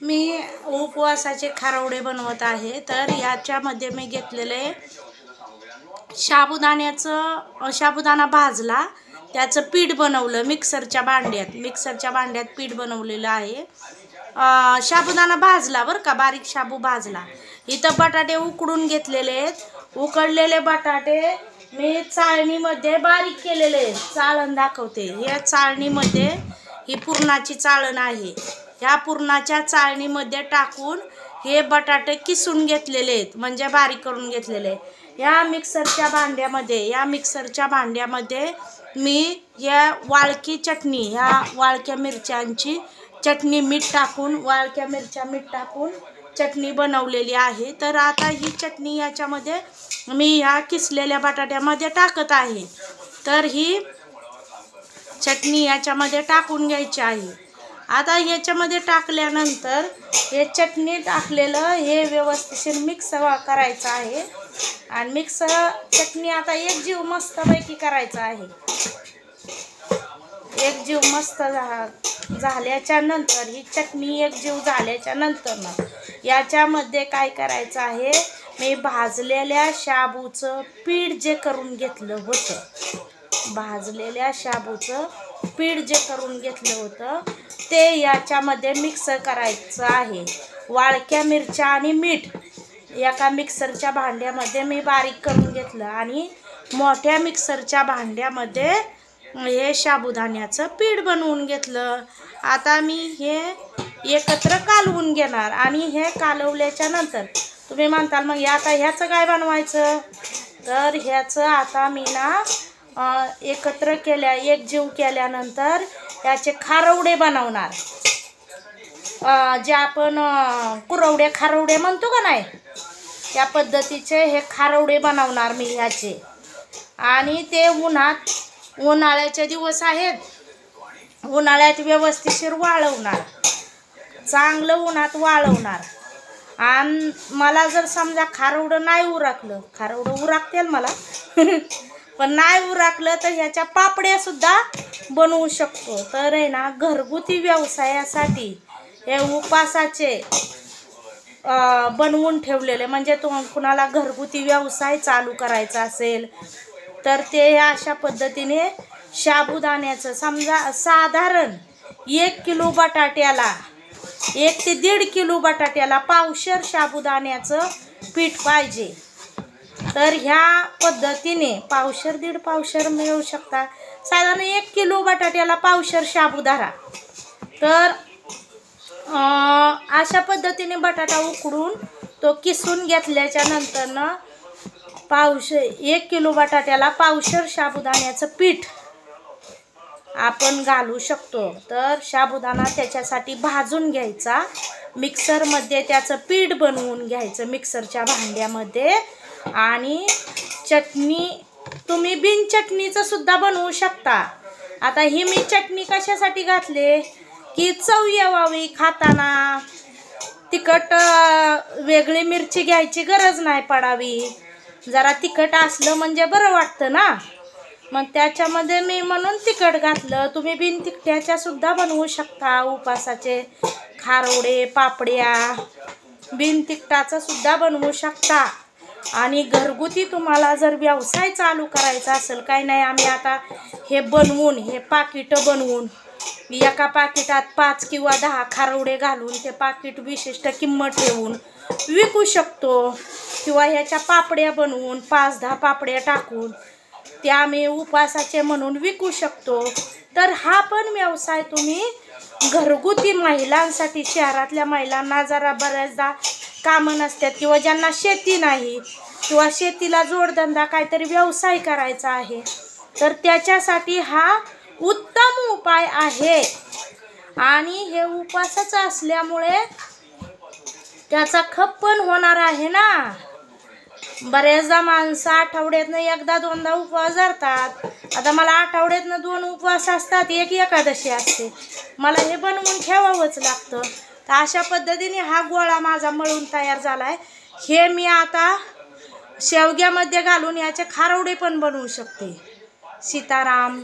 मी उपवासाचे खारवडे बनवत आहे। तर याच्यामध्ये मी घेतलेले साबुदाणा भाजला, त्याचं पीठ बनवलं मिक्सरच्या भांड्यात पीठ बनवलेलं आहे। साबुदाणा भाजला बरं का, बारीक शाबू भाजला। इथं बटाटे उकडून घेतलेले आहेत। उकडलेले बटाटे मी चाळणीमध्ये बारीक केलेले, चाळण दाखवते। या चाळणीमध्ये ही पुरणाची चाळण आहे। ह्या पुरणाच्या चाळणीमध्ये टाकून हे बटाटे किसून घेतलेले आहेत, म्हणजे बारीक करून घेतलेले। या मिक्सरच्या भांड्यामध्ये मी या वाळकी चटणी, ह्या वाळक्या मिरच्यांची चटणी मीठ टाकून चटणी बनवलेली आहे। तर आता ही चटणी याच्यामध्ये मी ह्या किसलेल्या बटाट्यामध्ये टाकत आहे। तर ही चटणी याच्यामध्ये टाकून घ्यायची आहे। आता याच्यामध्ये टाकल्यानंतर हे चटणी टाकलेलं हे व्यवस्थित मिक्स करायचं आहे। आणि चटणी आता एकजीव मस्तपैकी करायचं आहे। एकजीव मस्त झाल्याच्या नंतर ही चटणी एकजीव झाल्याच्या नंतर याच्यामध्ये काय करायचं आहे, मी भाजलेल्या शाबूचं पीठ जे करून घेतलं होतं ते याच्यामध्ये मिक्स करायचं आहे। वाळक्या मिरच्या आणि मीठ एका मिक्सरच्या भांड्यामध्ये मी बारीक करून घेतलं आणि मोठ्या मिक्सरच्या भांड्यामध्ये हे साबुदाण्याचं पीठ बनवून घेतलं। आता मी हे एकत्र कालवून घेणार आणि हे कालवल्याच्या नंतर तुम्ही म्हणताल मग आता ह्याचं काय बनवायचं, तर ह्याचं आता मी एकजीव केल्यानंतर याचे खारवडे बनवणार। जे आपण खारवडे म्हणतो का नाही, त्या पद्धतीचे हे खारवडे बनवणार मी ह्याचे। आणि ते उन्हाळ्याचे दिवस आहेत, उन्हाळ्यात व्यवस्थित वाळवणार, चांगलं उन्हात वाळवणार। आणि मला जर समजा खारवडं नाही उरकलं, खारवडं उरकतील मला पण नाही उरकलं तर ह्याच्या पापड्या सुद्धा बनवू शकतो। तर आहे ना, घरगुती व्यवसायासाठी हे उपासाचे बनवून ठेवलेले, म्हणजे कुणाला घरगुती व्यवसाय चालू करायचा असेल तर ते अशा पद्धतीने साबुदाण्याचं समजा साधारण 1 किलो बटाट्याला 1 ते 1.5 किलो बटाट्याला पावशेर साबुदाण्याचं पीठ पाहिजे। तर ह्या पद्धतीने पावशेर 1.5 पावशेर मिळू शकता, साधारण 1 किलो बटाट्याला पावशेर साबू धरा। तर अशा पद्धतीने बटाटा उकडून तो किसून घेतल्याच्या नंतर 1 किलो बटाट्याला पावशेर साबुदाण्याचं पीठ आपण घालू शकतो। तर साबुदाणा त्याच्यासाठी भाजून घ्यायचा, मिक्सरमध्ये त्याचं पीठ बनवून घ्यायचं मिक्सरच्या भांड्यामध्ये। आणि चटणी तुम्ही बिन चटणीचं सुद्धा बनवू शकता। आता ही मी चटणी कशासाठी घातली की चव यावी, खाताना तिखट वेगळी मिरची घ्यायची गरज नाही पडावी, जरा तिखट असलं म्हणजे बरं वाटतं ना, मग त्याच्यामध्ये मी म्हणून तिखट घातलं। तुम्ही बिन तिखट्याच्या सुद्धा बनवू शकता उपासाचे खारवडे, पापड्या बिन तिखटाचं सुद्धा बनवू शकता। आणि घरगुती तुम्हाला जर व्यवसाय चालू करायचा असेल, काही नाही आम्ही आता हे पाकिटं बनवून एका पाकिटात 5 किंवा 10 खारवडे घालून ते पाकिट विशिष्ट किंमत ठेवून विकू शकतो, किंवा ह्याच्या पापड्या बनवून 5-10 पापड्या टाकून त्या आम्ही उपासाचे म्हणून विकू शकतो। तर हा पण व्यवसाय तुम्ही घरगुती महिलांसाठी, शहरातल्या महिलांना जरा बऱ्याचदा कामं नसतात किंवा ज्यांना शेती नाही किंवा शेतीला जोडधंदा काहीतरी व्यवसाय करायचा आहे, तर त्याच्यासाठी हा उत्तम उपाय आहे। आणि हे उपासाचं असल्यामुळे त्याचा खप पण होणार आहे ना। बऱ्याचदा माणसं आठवड्यातनं 1-2दा उपवास धरतात। आता मला आठवड्यातनं 2 उपवास असतात, एक एकादशी असते, मला हे बनवून ठेवावंच लागतं। तर अशा पद्धतीने हा गोळा माझा मळून तयार झाला आहे। हे मी आता शेवग्यामध्ये घालून याचे खारवडे पण बनवू शकते। सीताराम।